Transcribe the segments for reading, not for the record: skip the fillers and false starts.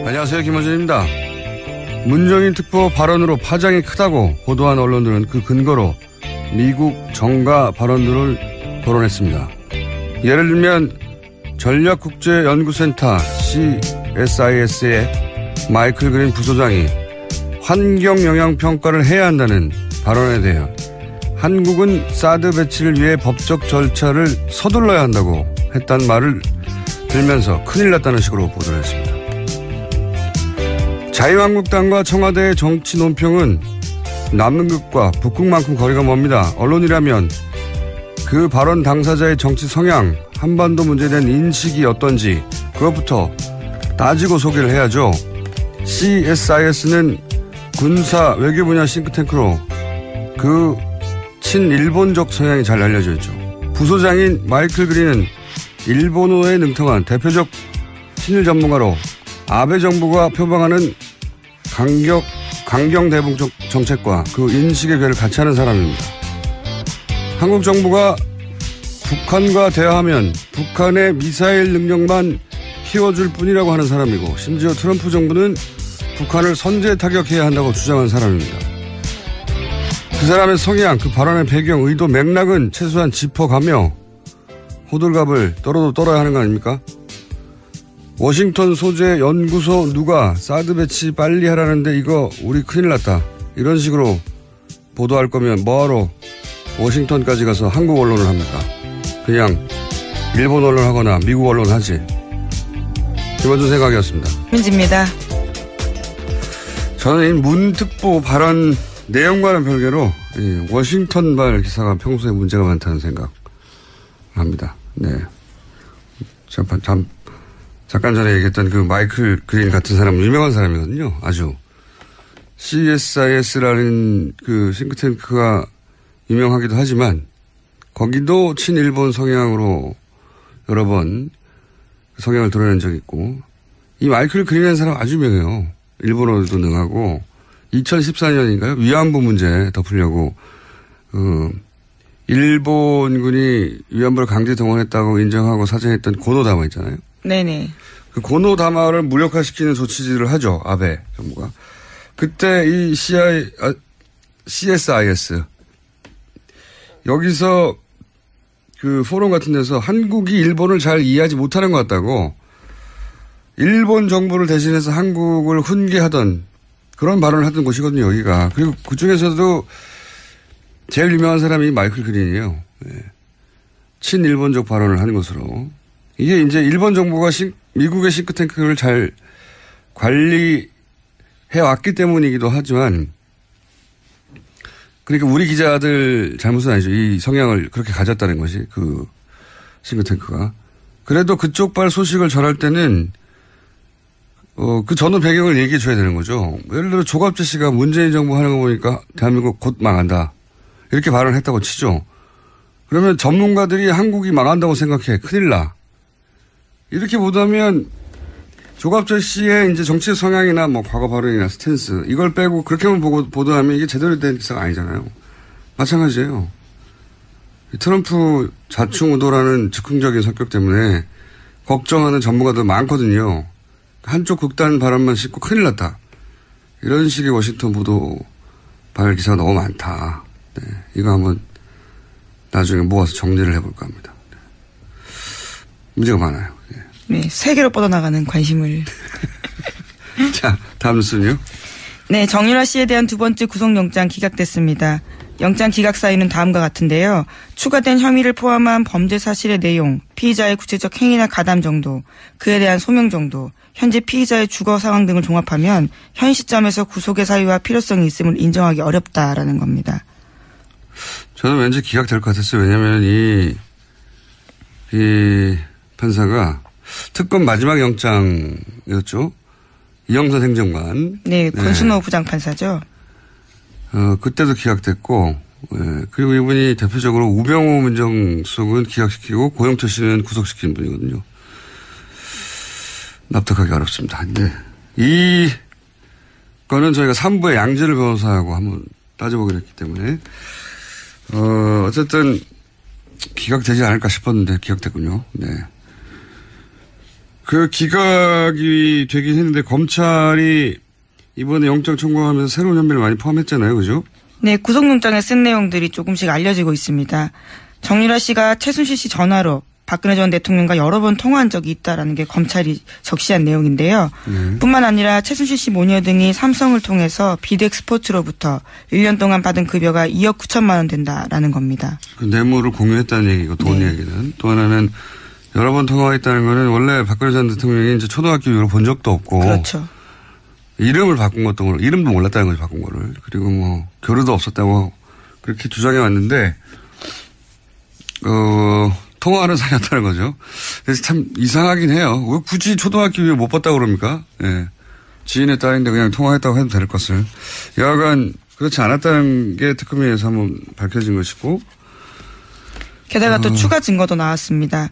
안녕하세요. 김원준입니다. 문정인 특보 발언으로 파장이 크다고 보도한 언론들은 그 근거로 미국 정가 발언들을 거론했습니다. 예를 들면 전략국제연구센터 CSIS의 마이클 그린 부소장이 환경영향평가를 해야 한다는 발언에 대해 한국은 사드 배치를 위해 법적 절차를 서둘러야 한다고 했다는 말을 들면서 큰일 났다는 식으로 보도를 했습니다. 자유한국당과 청와대의 정치 논평은 남극과 북극만큼 거리가 멉니다. 언론이라면 그 발언 당사자의 정치 성향, 한반도 문제에 대한 인식이 어떤지 그것부터 따지고 소개를 해야죠. CSIS는 군사 외교 분야 싱크탱크로 그 친일본적 성향이 잘 알려져 있죠. 부소장인 마이클 그린은 일본어에 능통한 대표적 친일 전문가로 아베 정부가 표방하는 강경 대북 정책과 그 인식의 궤를 같이 하는 사람입니다. 한국 정부가 북한과 대화하면 북한의 미사일 능력만 키워줄 뿐이라고 하는 사람이고, 심지어 트럼프 정부는 북한을 선제 타격해야 한다고 주장한 사람입니다. 그 사람의 성향, 그 발언의 배경, 의도, 맥락은 최소한 짚어가며 호들갑을 떨어야 하는 거 아닙니까? 워싱턴 소재 연구소 누가 사드 배치 빨리 하라는데 이거 우리 큰일 났다, 이런 식으로 보도할 거면 뭐하러 워싱턴까지 가서 한국 언론을 합니까? 그냥 일본 언론 하거나 미국 언론 하지. 김원준 생각이었습니다. 민지입니다. 저는 이 문특보 발언 내용과는 별개로 워싱턴발 기사가 평소에 문제가 많다는 생각을 합니다. 네. 잠깐 전에 얘기했던 그 마이클 그린 같은 사람은 유명한 사람이거든요. 아주. CSIS라는 그 싱크탱크가 유명하기도 하지만 거기도 친일본 성향으로 여러 번 성향을 드러낸 적이 있고, 이 마이클 그린이라는 사람 아주 유명해요. 일본어도 능하고 2014년인가요? 위안부 문제 덮으려고 일본군이 위안부를 강제 동원했다고 인정하고 사죄했던 고노다마 있잖아요. 네네. 그 고노다마를 무력화시키는 조치들을 하죠. 아베 정부가. 그때 이 CSIS 여기서 그 포럼 같은 데서 한국이 일본을 잘 이해하지 못하는 것 같다고 일본 정부를 대신해서 한국을 훈계하던 그런 발언을 하던 곳이거든요, 여기가. 그리고 그 중에서도 제일 유명한 사람이 마이클 그린이에요. 네. 친일본적 발언을 하는 것으로. 이게 이제 일본 정부가 미국의 싱크탱크를 잘 관리해 왔기 때문이기도 하지만, 그러니까 우리 기자들 잘못은 아니죠. 이 성향을 그렇게 가졌다는 것이, 그 싱크탱크가. 그래도 그쪽 발 소식을 전할 때는 그 전후 배경을 얘기해 줘야 되는 거죠. 예를 들어 조갑재 씨가 문재인 정부 하는 거 보니까 대한민국 곧 망한다, 이렇게 발언을 했다고 치죠. 그러면 전문가들이 한국이 망한다고 생각해, 큰일 나, 이렇게 보다면 조갑재 씨의 이제 정치 성향이나 뭐 과거 발언이나 스탠스 이걸 빼고 그렇게만 보도하면 이게 제대로 된 기사가 아니잖아요. 마찬가지예요. 트럼프 자충우도라는 즉흥적인 성격 때문에 걱정하는 전문가들 많거든요. 한쪽 극단 발언만 싣고 큰일 났다, 이런 식의 워싱턴 보도 발 기사가 너무 많다. 네, 이거 한번 나중에 모아서 정리를 해볼까 합니다. 네. 문제가 많아요. 네. 네, 세계로 뻗어나가는 관심을. 자, 다음 뉴스는요? 네, 정유라 씨에 대한 두 번째 구속영장 기각됐습니다. 영장 기각 사유는 다음과 같은데요. 추가된 혐의를 포함한 범죄 사실의 내용, 피의자의 구체적 행위나 가담 정도, 그에 대한 소명 정도, 현재 피의자의 주거 상황 등을 종합하면 현 시점에서 구속의 사유와 필요성이 있음을 인정하기 어렵다라는 겁니다. 저는 왠지 기각될 것 같았어요. 왜냐하면 이 판사가 특검 마지막 영장이었죠. 이영선 행정관. 네, 권순호 부장판사죠. 그때도 기각됐고, 그리고 이분이 대표적으로 우병우 민정수석은 기각시키고 고영철 씨는 구속시킨 분이거든요. 납득하기 어렵습니다. 근데 이 거는 저희가 3부의 양재를 변호사하고 한번 따져보기로 했기 때문에 어쨌든 기각되지 않을까 싶었는데 기각됐군요. 네. 그 기각이 되긴 했는데 검찰이 이번에 영장 청구하면서 새로운 혐의를 많이 포함했잖아요. 그죠? 네, 구속영장에 쓴 내용들이 조금씩 알려지고 있습니다. 정유라 씨가 최순실 씨 전화로 박근혜 전 대통령과 여러 번 통화한 적이 있다라는 게 검찰이 적시한 내용인데요. 뿐만 아니라 최순실 씨 모녀 등이 삼성을 통해서 비덱스포츠로부터 1년 동안 받은 급여가 2억 9천만 원 된다라는 겁니다. 그 뇌물을 공유했다는 얘기고 돈 네. 얘기는. 또 하나는 여러 번 통화했다는 거는 원래 박근혜 전 대통령이 이제 초등학교 이후로 본 적도 없고. 그렇죠. 이름을 바꾼 것도 이름도 몰랐다는 거죠, 바꾼 거를. 그리고 뭐 교류도 없었다고 그렇게 주장해 왔는데 통화하는 사이였다는 거죠. 그래서 참 이상하긴 해요. 왜 굳이 초등학교 이후에 못 봤다고 그럽니까? 예. 지인의 딸인데 그냥 통화했다고 해도 될 것을. 여하간 그렇지 않았다는 게 특검에 의해서 한번 밝혀진 것이고. 게다가 또 추가 증거도 나왔습니다.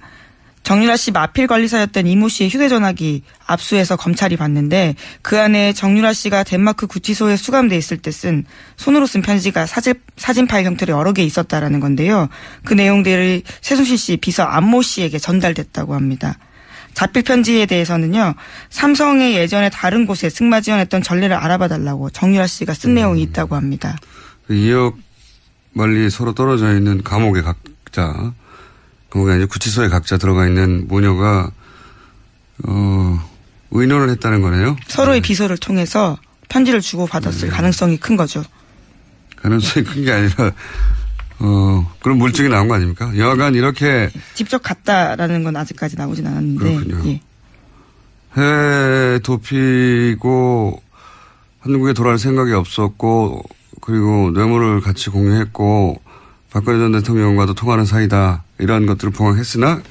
정유라 씨 마필 관리사였던 이모 씨의 휴대전화기 압수해서 검찰이 봤는데 그 안에 정유라 씨가 덴마크 구치소에 수감돼 있을 때 쓴 손으로 쓴 편지가 사진 파일 형태로 여러 개 있었다라는 건데요. 그 내용들이 최순실 씨 비서 안모 씨에게 전달됐다고 합니다. 자필 편지에 대해서는요. 삼성의 예전에 다른 곳에 승마 지원했던 전례를 알아봐 달라고 정유라 씨가 쓴 내용이 있다고 합니다. 2억 멀리 서로 떨어져 있는 감옥에 각자 그게 이제 구치소에 각자 들어가 있는 모녀가 의논을 했다는 거네요. 서로의 비서를 통해서 편지를 주고 받았을 가능성이 큰 거죠. 가능성이 큰 게 아니라 그런 물증이 나온 거 아닙니까? 여하간 이렇게 직접 갔다라는 건 아직까지 나오진 않았는데. 그렇군요. 예. 해외 도피고 한국에 돌아올 생각이 없었고 그리고 뇌물을 같이 공유했고 박근혜 전 대통령과도 통하는 사이다. 이런 것들을 봉합했으나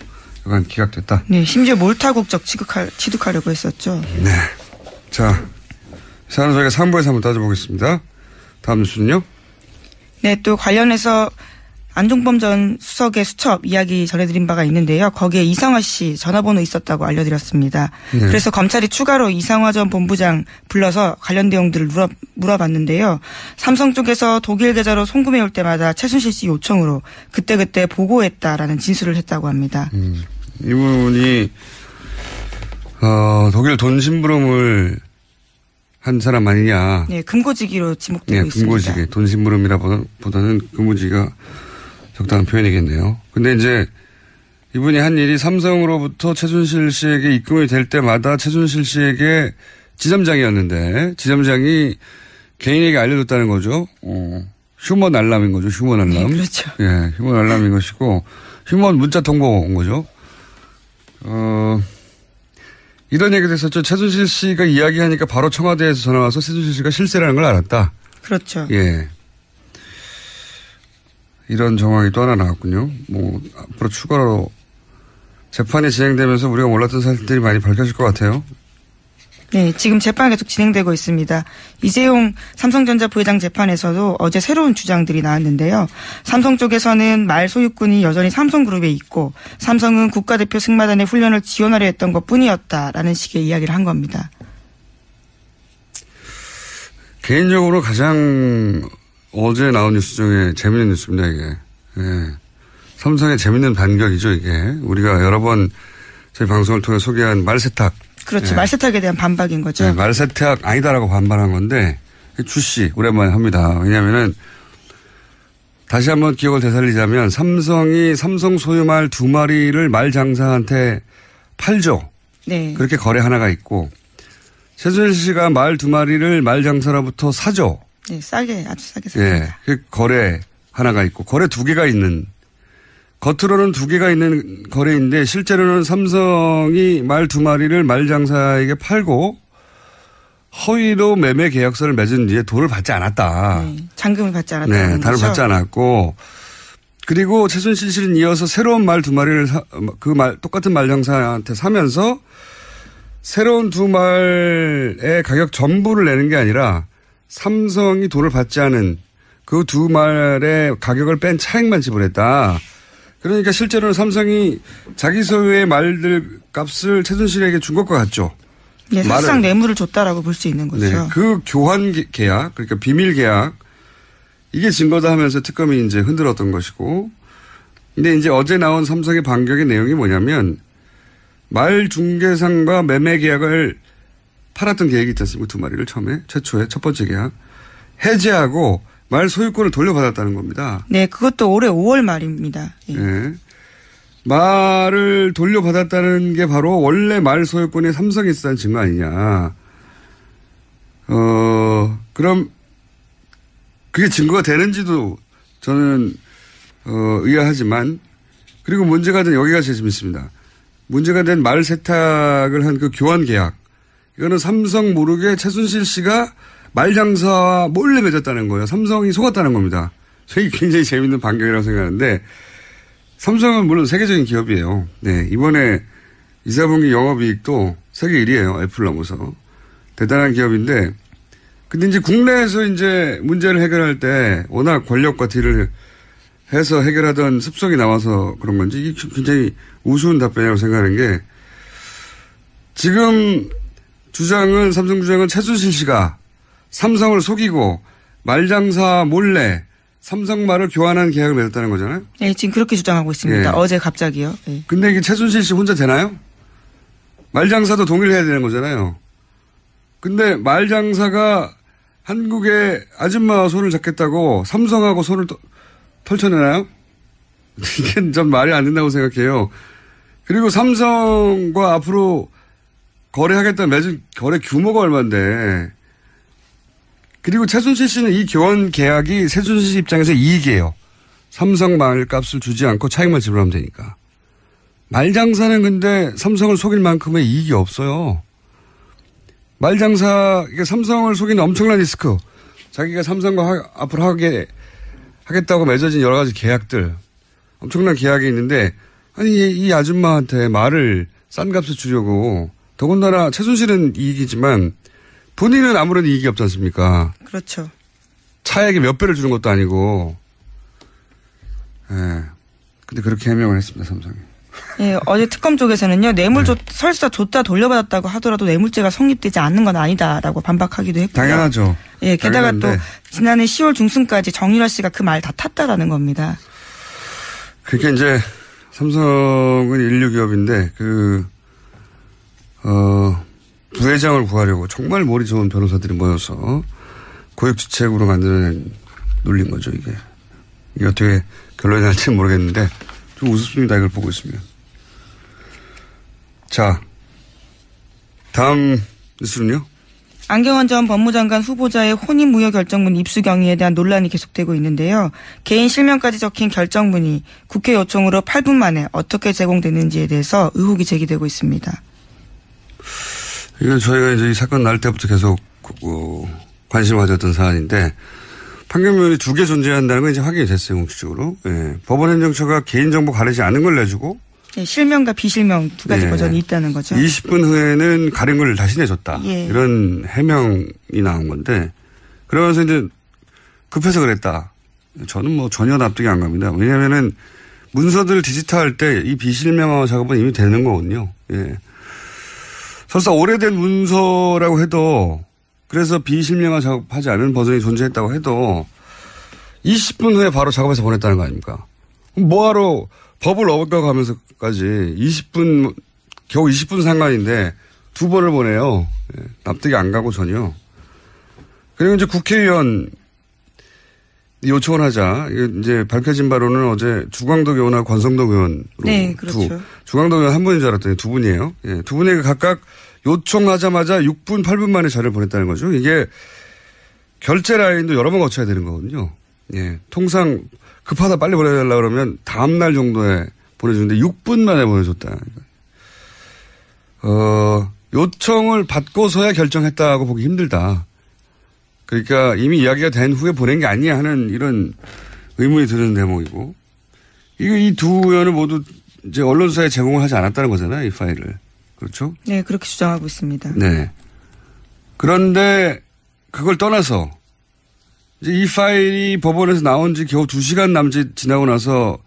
약간 기각됐다. 네, 심지어 몰타 국적 취득하려고 했었죠. 네. 자, 사안은 저희가 3부에서 한번 따져보겠습니다. 다음 뉴스는요? 네, 또 관련해서 안종범 전 수석의 수첩 이야기 전해드린 바가 있는데요. 거기에 이상화 씨 전화번호 있었다고 알려드렸습니다. 네. 그래서 검찰이 추가로 이상화 전 본부장 불러서 관련 내용들을 물어봤는데요. 삼성 쪽에서 독일 계좌로 송금해 올 때마다 최순실 씨 요청으로 그때그때 보고했다라는 진술을 했다고 합니다. 이분이 독일 돈 심부름을 한 사람 아니냐. 네, 금고지기로 지목되고 있습니다. 금고지기. 돈 심부름이라보다는 금고지기가 적당한 표현이겠네요. 근데 이제 이분이 한 일이 삼성으로부터 최순실 씨에게 입금이 될 때마다 최순실 씨에게 지점장이었는데 지점장이 개인에게 알려줬다는 거죠. 휴먼 알람인 거죠. 휴먼 알람. 네, 그렇죠. 예, 휴먼 알람인 것이고 휴먼 문자 통보 온 거죠. 이런 얘기도 했었죠. 최순실 씨가 이야기하니까 바로 청와대에서 전화 와서 최순실 씨가 실세라는 걸 알았다. 그렇죠. 예. 이런 정황이 또 하나 나왔군요. 뭐 앞으로 추가로 재판이 진행되면서 우리가 몰랐던 사실들이 많이 밝혀질 것 같아요. 네, 지금 재판 계속 진행되고 있습니다. 이재용 삼성전자 부회장 재판에서도 어제 새로운 주장들이 나왔는데요. 삼성 쪽에서는 말 소유권이 여전히 삼성그룹에 있고 삼성은 국가대표 승마단의 훈련을 지원하려 했던 것뿐이었다라는 식의 이야기를 한 겁니다. 개인적으로 가장 어제 나온 뉴스 중에 재밌는 뉴스입니다, 이게. 예. 삼성의 재밌는 반격이죠, 이게. 우리가 여러 번 저희 방송을 통해 소개한 말세탁. 그렇죠. 예. 말세탁에 대한 반박인 거죠. 네, 말세탁 아니다라고 반발한 건데 주씨 오랜만에 합니다. 왜냐하면은 다시 한번 기억을 되살리자면 삼성이 삼성 소유 말 2마리를 말장사한테 팔죠. 네. 그렇게 거래 하나가 있고 최순실 씨가 말 2마리를 말장사로부터 사죠. 네, 싸게 아주 싸게 예, 삽니다. 그 거래 하나가 있고 거래 2개가 있는 겉으로는 2개가 있는 거래인데 실제로는 삼성이 말 2마리를 말장사에게 팔고 허위로 매매 계약서를 맺은 뒤에 돈을 받지 않았다. 네, 잔금을 받지 않았다는 네, 거죠. 단을 받지 않았고 그리고 최순실 씨는 이어서 새로운 말 2마리를 똑같은 말장사한테 사면서 새로운 2말의 가격 전부를 내는 게 아니라 삼성이 돈을 받지 않은 그 2말의 가격을 뺀 차액만 지불했다. 그러니까 실제로는 삼성이 자기 소유의 말들 값을 최순실에게 준 것과 같죠. 네, 사실상 뇌물을 줬다라고 볼 수 있는 거죠. 네, 그 교환 계약, 그러니까 비밀 계약, 이게 증거다 하면서 특검이 이제 흔들었던 것이고, 근데 이제 어제 나온 삼성의 반격의 내용이 뭐냐면, 말 중개상과 매매 계약을 팔았던 계획이 있지 않습니까? 두 마리를 처음에 최초에 첫 번째 계약 해지하고 말 소유권을 돌려받았다는 겁니다. 네, 그것도 올해 5월 말입니다. 예. 네. 말을 돌려받았다는 게 바로 원래 말 소유권이 삼성에 있었다는 증거 아니냐. 그럼 그게 증거가 되는지도 저는 의아하지만 그리고 문제가 된 여기가 제일 재밌습니다. 문제가 된 말 세탁을 한 그 교환 계약. 이거는 삼성 모르게 최순실 씨가 말 장사와 몰래 맺었다는 거예요. 삼성이 속았다는 겁니다. 저희 굉장히 재밌는 반경이라고 생각하는데 삼성은 물론 세계적인 기업이에요. 네, 이번에 이사분기 영업이익도 세계 1위예요. 애플 넘어서. 대단한 기업인데 근데 이제 국내에서 이제 문제를 해결할 때 워낙 권력과 딜을 해서 해결하던 습성이 나와서 그런 건지 이게 굉장히 우스운 답변이라고 생각하는 게 지금 삼성 주장은 최순실 씨가 삼성을 속이고 말장사 몰래 삼성 말을 교환한 계약을 맺었다는 거잖아요. 네, 지금 그렇게 주장하고 있습니다. 예. 어제 갑자기요. 네. 근데 이게 최순실 씨 혼자 되나요? 말장사도 동일해야 되는 거잖아요. 근데 말장사가 한국의 아줌마와 손을 잡겠다고 삼성하고 손을 털쳐내나요? 이게 좀 말이 안 된다고 생각해요. 그리고 삼성과 앞으로 거래하겠다는 맺은 거래 규모가 얼마인데 그리고 최순실 씨는 이 교환 계약이 최순실 씨 입장에서 이익이에요. 삼성 말값을 주지 않고 차익만 지불하면 되니까. 말장사는 근데 삼성을 속일 만큼의 이익이 없어요. 말장사, 그러니까 삼성을 속이는 엄청난 리스크. 자기가 삼성과 앞으로 하겠다고 맺어진 여러 가지 계약들. 엄청난 계약이 있는데, 아니, 이 아줌마한테 말을 싼 값을 주려고, 더군다나 최순실은 이익이지만, 본인은 아무런 이익이 없지 않습니까? 그렇죠. 차액의 몇 배를 주는 것도 아니고, 예. 근데 그렇게 해명을 했습니다, 삼성이. 예, 어제 특검 쪽에서는요, 뇌물 설사 줬다 돌려받았다고 하더라도 뇌물죄가 성립되지 않는 건 아니다라고 반박하기도 했고요. 당연하죠. 예, 게다가 당연한데. 또 지난해 10월 중순까지 정유라 씨가 그 말 다 탔다라는 겁니다. 그게 이제 삼성은 인류 기업인데 부회장을 구하려고 정말 머리 좋은 변호사들이 모여서 고액주책으로 만드는 논리인 거죠, 이게. 이게 어떻게 결론이 날지는 모르겠는데 좀 우습습니다, 이걸 보고 있으면. 자, 다음 뉴스는요? 안경원 전 법무장관 후보자의 혼인무효 결정문 입수 경위에 대한 논란이 계속되고 있는데요. 개인 실명까지 적힌 결정문이 국회 요청으로 8분 만에 어떻게 제공됐는지에 대해서 의혹이 제기되고 있습니다. 이건 저희가 이제 이 사건 날 때부터 계속 관심을 가졌던 사안인데 판결문이 2개 존재한다는 건 이제 확인이 됐어요, 공식적으로. 예. 법원행정처가 개인정보 가리지 않은 걸 내주고 예, 실명과 비실명 두 가지 예. 버전이 있다는 거죠. 20분 후에는 가린 걸 다시 내줬다. 예. 이런 해명이 나온 건데 그러면서 이제 급해서 그랬다. 저는 뭐 전혀 납득이 안 갑니다. 왜냐하면은 문서들 디지털할 때 이 비실명화 작업은 이미 되는 거거든요. 예. 설사 오래된 문서라고 해도 그래서 비실명화 작업하지 않은 버전이 존재했다고 해도 20분 후에 바로 작업해서 보냈다는 거 아닙니까? 뭐하러 법을 어겨가면서까지 20분, 겨우 20분 상관인데 2번을 보내요. 예, 납득이 안 가고 전혀. 그리고 이제 국회의원 요청을 하자. 이제 밝혀진 바로는 어제 주광덕 의원하고 권성덕 의원으로. 네, 그렇죠. 주광덕 의원 한 분인 줄 알았더니 2분이에요. 예, 2분에게 각각 요청하자마자 6분, 8분 만에 자료를 보냈다는 거죠. 이게 결제 라인도 여러 번 거쳐야 되는 거거든요. 예, 통상 급하다 빨리 보내달라 그러면 다음날 정도에 보내주는데 6분 만에 보내줬다. 요청을 받고서야 결정했다고 보기 힘들다. 그러니까 이미 이야기가 된 후에 보낸 게 아니야 하는 이런 의문이 드는 대목이고. 이 두 의원을 모두 이제 언론사에 제공을 하지 않았다는 거잖아요, 이 파일을. 그렇죠? 네, 그렇게 주장하고 있습니다. 네. 그런데 그걸 떠나서 이제 이 파일이 법원에서 나온 지 겨우 2시간 남짓 지나고 나서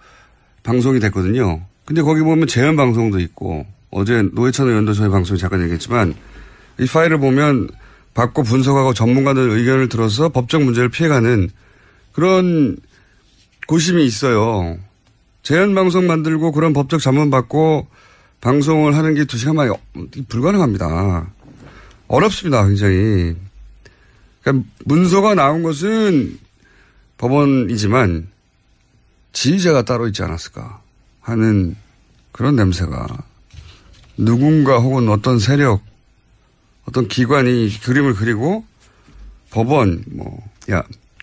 방송이 됐거든요. 근데 거기 보면 재연 방송도 있고 어제 노회찬 의원도 저희 방송에 잠깐 얘기했지만 이 파일을 보면 받고 분석하고 전문가들 의견을 들어서 법적 문제를 피해가는 그런 고심이 있어요. 재연 방송 만들고 그런 법적 자문 받고 방송을 하는 게 2시간 만에 불가능합니다. 어렵습니다, 굉장히. 그러니까 문서가 나온 것은 법원이지만 지휘자가 따로 있지 않았을까 하는 그런 냄새가 누군가 혹은 어떤 세력, 어떤 기관이 그림을 그리고 법원,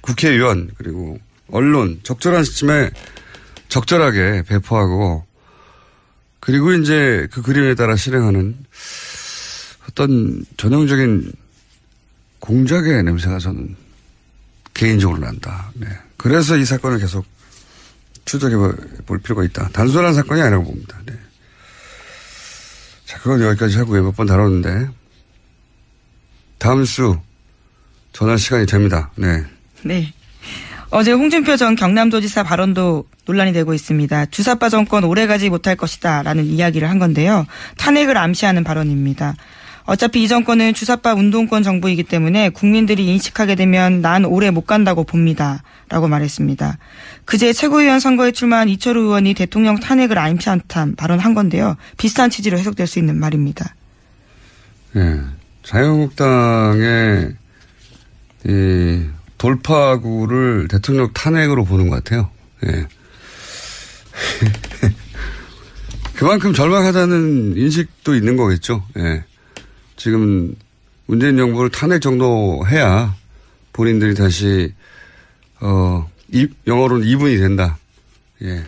국회의원, 그리고 언론, 적절한 시점에 적절하게 배포하고 그리고 이제 그 그림에 따라 실행하는 어떤 전형적인 공작의 냄새가 저는 개인적으로 난다. 네. 그래서 이 사건을 계속 추적해 볼 필요가 있다. 단순한 사건이 아니라고 봅니다. 네. 자, 그건 여기까지 하고요. 몇 번 다뤘는데 다음 주 전할 시간이 됩니다. 네. 네. 어제 홍준표 전 경남도지사 발언도 논란이 되고 있습니다. 주사파 정권 오래가지 못할 것이다 라는 이야기를 한 건데요. 탄핵을 암시하는 발언입니다. 어차피 이 정권은 주사파 운동권 정부이기 때문에 국민들이 인식하게 되면 난 오래 못 간다고 봅니다 라고 말했습니다. 그제 최고위원 선거에 출마한 이철우 의원이 대통령 탄핵을 암시한 발언한 건데요. 비슷한 취지로 해석될 수 있는 말입니다. 네. 자유한국당의 이 돌파구를 대통령 탄핵으로 보는 것 같아요. 예. 그만큼 절박하다는 인식도 있는 거겠죠. 예. 지금 문재인 정부를 탄핵 정도 해야 본인들이 다시 영어로는 이분이 된다. 예.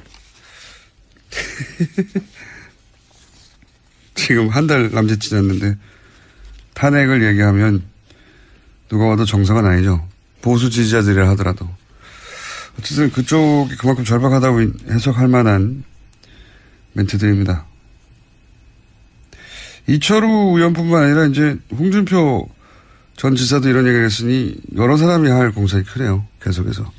지금 한 달 남짓 지났는데 탄핵을 얘기하면 누가 와도 정상은 아니죠. 보수 지지자들이라 하더라도. 어쨌든 그쪽이 그만큼 절박하다고 해석할 만한 멘트들입니다. 이철우 의원뿐만 아니라 이제 홍준표 전 지사도 이런 얘기를 했으니 여러 사람이 할 공산이 크네요. 계속해서.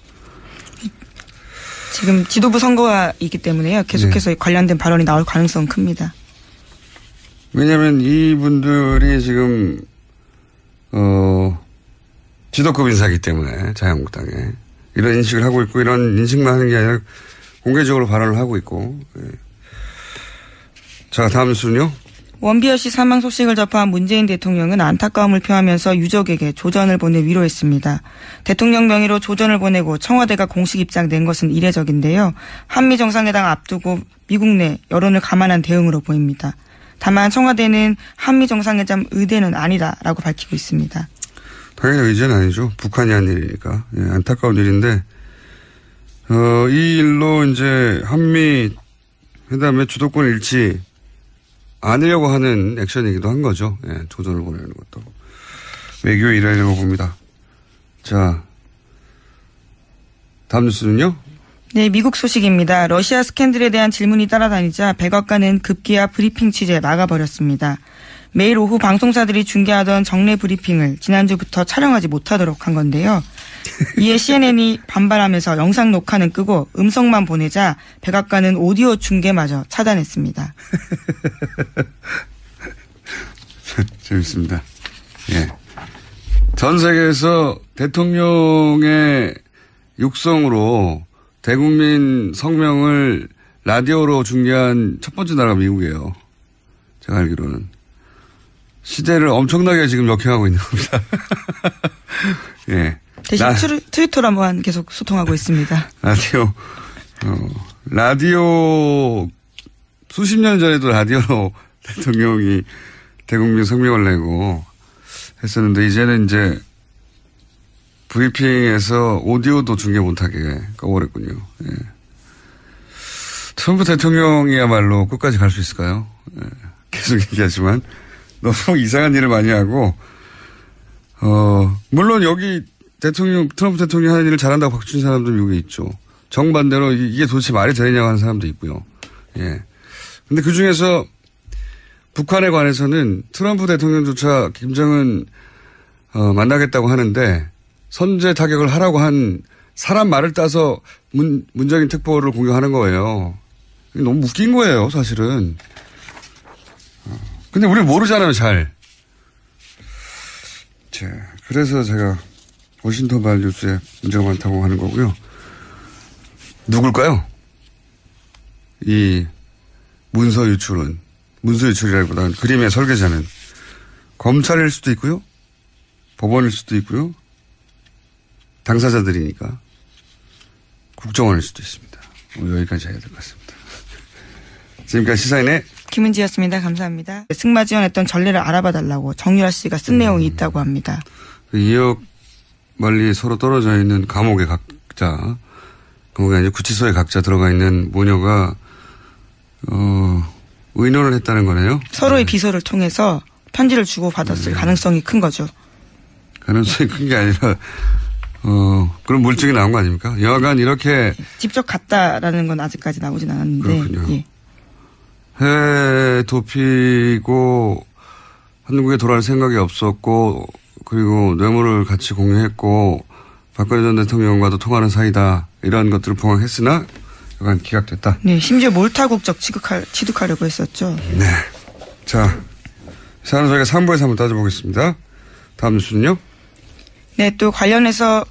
지금 지도부 선거가 있기 때문에요. 계속해서 네. 관련된 발언이 나올 가능성은 큽니다. 왜냐하면 이분들이 지금 지도급 인사이기 때문에 자유한국당에 이런 인식을 하고 있고 이런 인식만 하는 게 아니라 공개적으로 발언을 하고 있고. 예. 자, 다음 순요. 원비어 씨 사망 소식을 접한 문재인 대통령은 안타까움을 표하면서 유족에게 조전을 보내 위로했습니다. 대통령 명의로 조전을 보내고 청와대가 공식 입장 낸 것은 이례적인데요. 한미 정상회담 앞두고 미국 내 여론을 감안한 대응으로 보입니다. 다만 청와대는 한미 정상회담 의대는 아니다라고 밝히고 있습니다. 당연히 의제는 아니죠. 북한이 한 일이니까. 예, 안타까운 일인데, 이 일로 이제 한미 회담의 주도권 일치 아니려고 하는 액션이기도 한 거죠. 예, 조전을 보내는 것도. 외교의 일환이라고 봅니다. 자, 다음 뉴스는요? 네, 미국 소식입니다. 러시아 스캔들에 대한 질문이 따라다니자 백악관은 급기야 브리핑 취재 나가버렸습니다. 매일 오후 방송사들이 중계하던 정례 브리핑을 지난주부터 촬영하지 못하도록 한 건데요. 이에 CNN이 반발하면서 영상 녹화는 끄고 음성만 보내자 백악관은 오디오 중계마저 차단했습니다. 재밌습니다. 예. 전 세계에서 대통령의 육성으로 대국민 성명을 라디오로 중계한 첫 번째 나라가 미국이에요. 제가 알기로는. 시대를 엄청나게 지금 역행하고 있는 겁니다. 예. 대신 트위터로만 계속 소통하고 있습니다. 라디오 수십 년 전에도 라디오로 대통령이 대국민 성명을 내고 했었는데 이제는 이제 브리핑에서 오디오도 중계 못하게 꺼버렸군요. 예. 트럼프 대통령이야말로 끝까지 갈 수 있을까요? 예. 계속 얘기하지만 너무 이상한 일을 많이 하고 물론 여기 트럼프 대통령이 하는 일을 잘한다고 박수친 사람도 미국에 있죠. 정반대로 이게 도대체 말이 되느냐고 하는 사람도 있고요. 예. 근데 그 중에서 북한에 관해서는 트럼프 대통령조차 김정은 만나겠다고 하는데 선제 타격을 하라고 한 사람 말을 따서 문재인 특보를 공격하는 거예요. 너무 웃긴 거예요, 사실은. 근데 우리 모르잖아요, 잘. 자, 그래서 제가 워싱턴 발뉴스에 문제가 많다고 하는 거고요. 누굴까요? 이 문서 유출은 문서 유출이라기보다는 그림의 설계자는 검찰일 수도 있고요. 법원일 수도 있고요. 당사자들이니까 국정원일 수도 있습니다. 여기까지 해야 될 것 같습니다. 지금까지 시사인의 김은지였습니다. 감사합니다. 승마지원했던 전례를 알아봐달라고 정유라 씨가 쓴 내용이 있다고 합니다. 2억 멀리 서로 떨어져 있는 감옥에 각자, 감옥에 아니라 구치소에 각자 들어가 있는 모녀가 의논을 했다는 거네요. 서로의 비서를 통해서 편지를 주고받았을 가능성이 큰 거죠. 가능성이 큰 게 아니라 그런 물증이 나온 거 아닙니까? 여하간 이렇게 직접 갔다라는 건 아직까지 나오진 않았는데. 그렇군요. 예. 해외 도피고 한국에 돌아올 생각이 없었고 그리고 뇌물을 같이 공유했고 박근혜 전 대통령과도 통하는 사이다. 이런 것들을 봉합했으나 약간 기각됐다. 네, 심지어 몰타국적 취득하려고 했었죠. 네. 자, 사안은 저희가 3부에서 한번 따져보겠습니다. 다음 뉴스는요? 네, 또 관련해서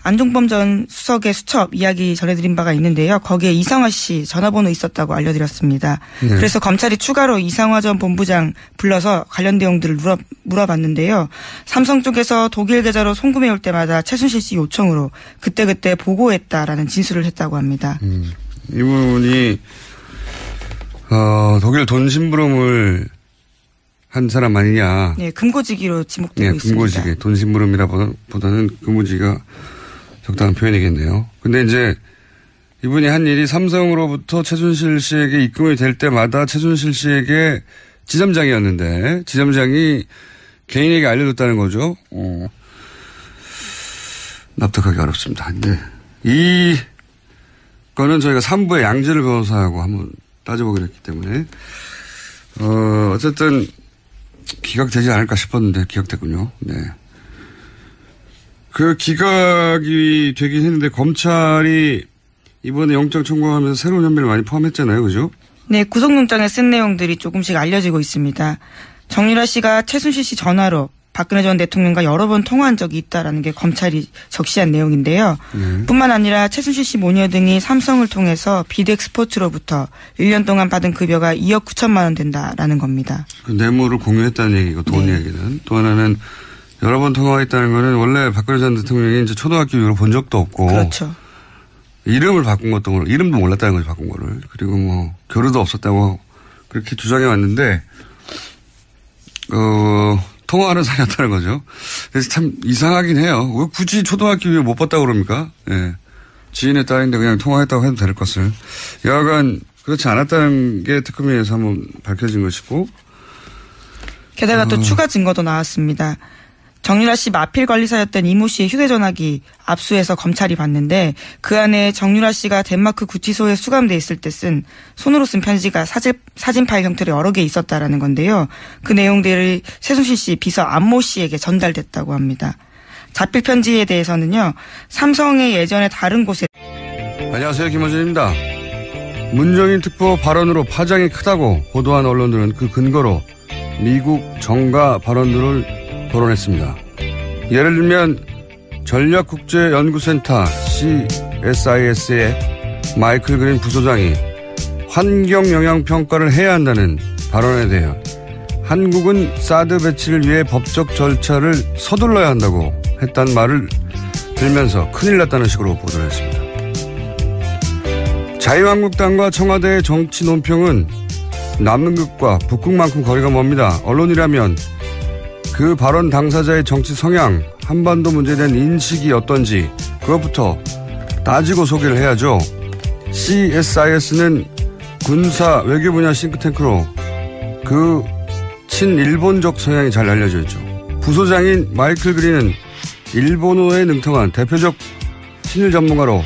안종범 전 수석의 수첩 이야기 전해드린 바가 있는데요. 거기에 이상화 씨 전화번호 있었다고 알려드렸습니다. 네. 그래서 검찰이 추가로 이상화 전 본부장 불러서 관련 내용들을 물어봤는데요. 삼성 쪽에서 독일 계좌로 송금해 올 때마다 최순실 씨 요청으로 그때그때 보고했다라는 진술을 했다고 합니다. 이분이 독일 돈 심부름을 한 사람 아니냐. 네, 금고지기로 지목되고 있습니다. 금고지기. 돈 심부름이라보다는 금고지기가 적당한 표현이겠네요. 근데 이제 이분이 한 일이 삼성으로부터 최순실 씨에게 입금이 될 때마다 최순실 씨에게 지점장이었는데 지점장이 개인에게 알려줬다는 거죠. 납득하기 어렵습니다. 근데 이 거는 저희가 3부에 양지열 변호사하고 한번 따져보기로 했기 때문에 어쨌든 기각되지 않을까 싶었는데 기각됐군요. 네. 그 기각이 되긴 했는데 검찰이 이번에 영장 청구하면서 새로운 혐의를 많이 포함했잖아요. 그죠? 네. 구속영장에 쓴 내용들이 조금씩 알려지고 있습니다. 정유라 씨가 최순실 씨 전화로 박근혜 전 대통령과 여러 번 통화한 적이 있다라는 게 검찰이 적시한 내용인데요. 뿐만 아니라 최순실 씨 모녀 등이 삼성을 통해서 비덱스포츠로부터 1년 동안 받은 급여가 2억 9천만 원 된다라는 겁니다. 그 뇌물을 공유했다는 얘기고 돈 네. 얘기는. 또 하나는 여러 번 통화했다는 거는 원래 박근혜 전 대통령이 이제 초등학교 이후로 본 적도 없고. 그렇죠. 이름을 바꾼 것도 이름도 몰랐다는 거죠. 바꾼 거를. 그리고 뭐 교류도 없었다고 그렇게 주장해 왔는데 통화하는 사이였다는 거죠. 그래서 참 이상하긴 해요. 왜 굳이 초등학교 이후에 못 봤다고 그럽니까? 예. 지인의 딸인데 그냥 통화했다고 해도 될 것을. 여하간 그렇지 않았다는 게 특검위에서 한번 밝혀진 것이고. 게다가 또 추가 증거도 나왔습니다. 정유라 씨 마필 관리사였던 이모 씨의 휴대전화기 압수해서 검찰이 봤는데 그 안에 정유라 씨가 덴마크 구치소에 수감돼 있을 때 손으로 쓴 편지가 사진 파일 형태로 여러 개 있었다라는 건데요. 그 내용들이 최순실 씨 비서 안모 씨에게 전달됐다고 합니다. 자필 편지에 대해서는요. 삼성의 예전에 다른 곳에 안녕하세요. 김어준입니다. 문정인 특보 발언으로 파장이 크다고 보도한 언론들은 그 근거로 미국 정가 발언들을 거론했습니다. 예를 들면 전략국제연구센터 CSIS의 마이클 그린 부소장이 환경영향평가를 해야 한다는 발언에 대해 한국은 사드 배치를 위해 법적 절차를 서둘러야 한다고 했다는 말을 들면서 큰일 났다는 식으로 보도를 했습니다. 자유한국당과 청와대의 정치 논평은 남극과 북극만큼 거리가 멉니다. 언론이라면 그 발언 당사자의 정치 성향, 한반도 문제에 대한 인식이 어떤지 그것부터 따지고 소개를 해야죠. CSIS는 군사 외교 분야 싱크탱크로 그 친일본적 성향이 잘 알려져 있죠. 부소장인 마이클 그린은 일본어에 능통한 대표적 친일 전문가로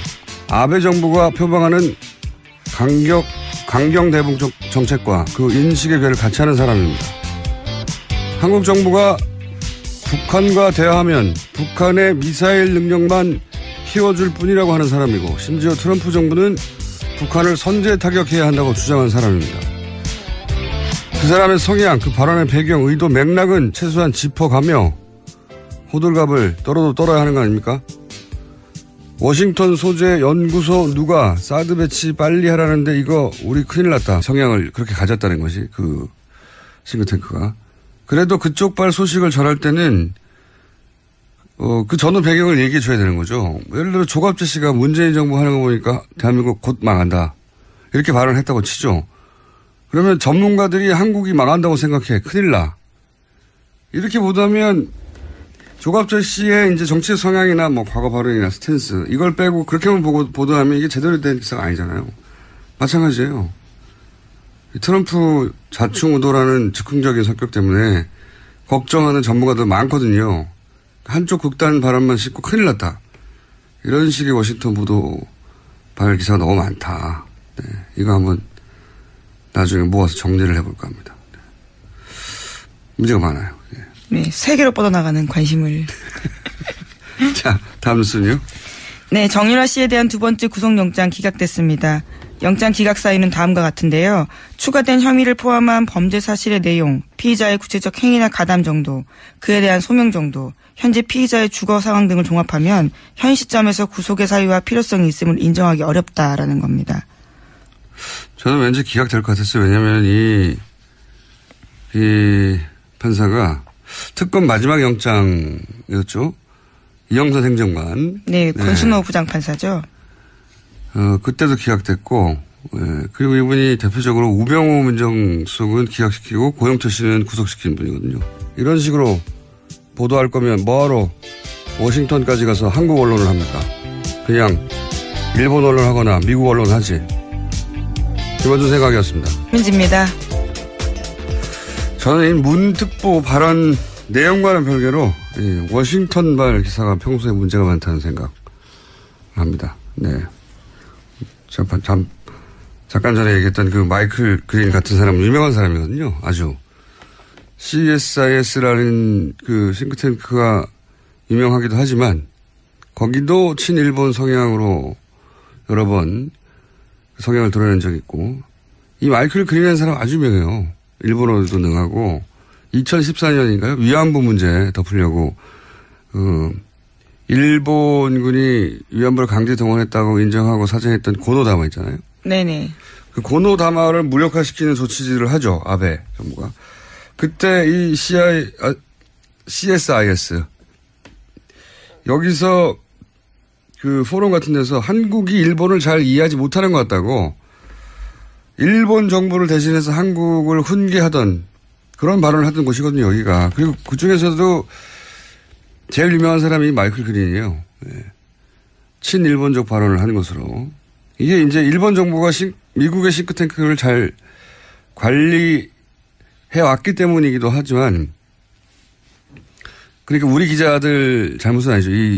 아베 정부가 표방하는 강경 대북 정책과 그 인식의 궤를 같이 하는 사람입니다. 한국 정부가 북한과 대화하면 북한의 미사일 능력만 키워줄 뿐이라고 하는 사람이고 심지어 트럼프 정부는 북한을 선제 타격해야 한다고 주장한 사람입니다. 그 사람의 성향, 그 발언의 배경, 의도, 맥락은 최소한 짚어가며 호들갑을 떨어야 하는 거 아닙니까? 워싱턴 소재 연구소 누가 사드 배치 빨리 하라는데 이거 우리 큰일 났다. 성향을 그렇게 가졌다는 것이 그 싱크탱크가. 그래도 그쪽 발 소식을 전할 때는 그 전후 배경을 얘기해 줘야 되는 거죠. 예를 들어 조갑재 씨가 문재인 정부 하는 거 보니까 대한민국 곧 망한다. 이렇게 발언을 했다고 치죠. 그러면 전문가들이 한국이 망한다고 생각해. 큰일 나. 이렇게 보다면 조갑재 씨의 이제 정치 성향이나 뭐 과거 발언이나 스탠스 이걸 빼고 그렇게만 보고 보도하면 이게 제대로 된 기사가 아니잖아요. 마찬가지예요. 트럼프 좌충우돌하는 즉흥적인 성격 때문에 걱정하는 전문가들 많거든요. 한쪽 극단 발언만 싣고 큰일 났다. 이런 식의 워싱턴 보도 발 기사가 너무 많다. 네, 이거 한번 나중에 모아서 정리를 해볼까 합니다. 네. 문제가 많아요. 네. 네, 세계로 뻗어나가는 관심을. 자, 다음 뉴스는요? 네, 정유라 씨에 대한 두 번째 구속영장 기각됐습니다. 영장 기각 사유는 다음과 같은데요. 추가된 혐의를 포함한 범죄 사실의 내용, 피의자의 구체적 행위나 가담 정도, 그에 대한 소명 정도, 현재 피의자의 주거 상황 등을 종합하면 현 시점에서 구속의 사유와 필요성이 있음을 인정하기 어렵다라는 겁니다. 저는 왠지 기각될 것 같았어요. 왜냐하면 이 판사가 특검 마지막 영장이었죠. 이영선 행정관. 네, 권순호 부장판사죠. 그때도 기각됐고, 그리고 이분이 대표적으로 우병우 민정수석은 기각시키고 고영태 씨는 구속시킨 분이거든요. 이런 식으로 보도할 거면 뭐하러 워싱턴까지 가서 한국 언론을 합니까? 그냥 일본 언론 하거나 미국 언론 하지. 김원준 생각이었습니다. 민지입니다. 저는 이 문특보 발언 내용과는 별개로 워싱턴발 기사가 평소에 문제가 많다는 생각을 합니다. 네. 잠깐 전에 얘기했던 그 마이클 그린 같은 사람은 유명한 사람이거든요. 아주. CSIS라는 그 싱크탱크가 유명하기도 하지만 거기도 친일본 성향으로 여러 번 성향을 드러낸 적이 있고 이 마이클 그린이라는 사람 아주 유명해요. 일본어도 능하고 2014년인가요? 위안부 문제 덮으려고 일본군이 위안부를 강제 동원했다고 인정하고 사죄했던 고노다마 있잖아요. 네네. 그 고노다마를 무력화시키는 조치들을 하죠. 아베 정부가. 그때 이 CSIS 여기서 그 포럼 같은 데서 한국이 일본을 잘 이해하지 못하는 것 같다고 일본 정부를 대신해서 한국을 훈계하던 그런 발언을 하던 곳이거든요. 여기가. 그리고 그중에서도 제일 유명한 사람이 마이클 그린이에요. 네. 친일본적 발언을 하는 것으로. 이게 이제 일본 정부가 미국의 싱크탱크를 잘 관리해 왔기 때문이기도 하지만 그러니까 우리 기자들 잘못은 아니죠. 이